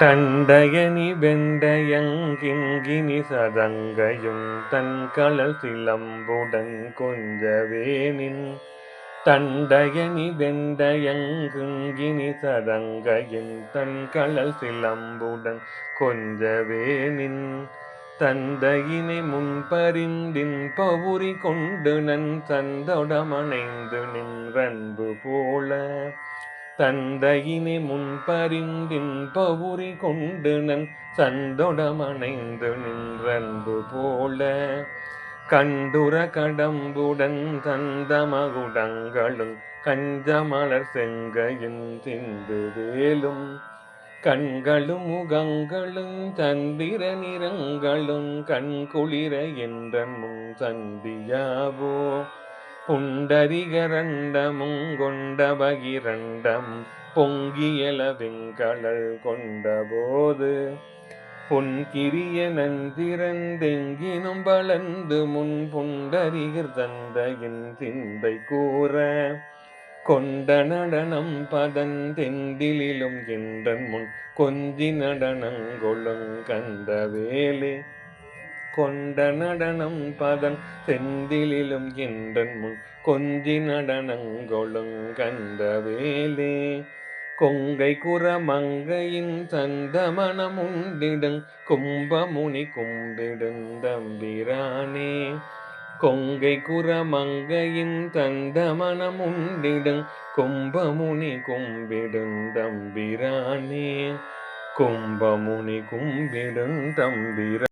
தண்டயனி வெண்டயங்கிங்கினி சதங்கையும் தன்கழல் சிலம்புடன் கொஞ்சவேனின் தண்டயனி வெண்டயங்கிங்கினி சதங்கையும் தன்கழல் சிலம்புடன் கொஞ்சவேனின் தந்தையினை முன்பறிந்தின் பவுரி கொண்டு நன் சந்தொடமணைந்து நின்றன்பு போல தந்தையினை முன்பறிந்தின் பவுரி கொண்டு நன் சந்தொடமணைந்து நின்றன்பு போல கண்டுர கடம்புடன் தந்தமகுடங்களும் கஞ்சமலர் செங்கையின் சிந்து வேலும் கண்களும் முகங்களும் சந்திர நிறங்களும் கண்குளிர என்ற முன் சந்தியாவோ புண்டரிகரண்டமும் கொண்ட பகிரண்டமும் பொங்கியல வெங்கடல் கொண்டபோது பொன்கிரிய நஞ்சிறந்தெங்கினும் வளர்ந்து முன் புண்டரிகர் தந்தையின் சிந்தை கூற கொண்ட நடனம் பதன் தெந்திலும் என்றன் முன் கொஞ்சி நடனங்கொளும் கந்தவேலே கொண்ட நடனம் பதன் செந்திலும் என்றன் முன் கொஞ்சி நடனங்கொளும் கந்தவேலே கொங்கை குறமங்கையின் சந்தமனம் உண்டிடும் கும்பமுனி கும்பிடும் தம்பிரானே கொங்கை குறமங்கையின் தந்தமனம் உண்டிடும் கும்பமுனி கும்பிடும் தம்பிரானே கும்பமுனி கும்பிடும் தம்பிரானே.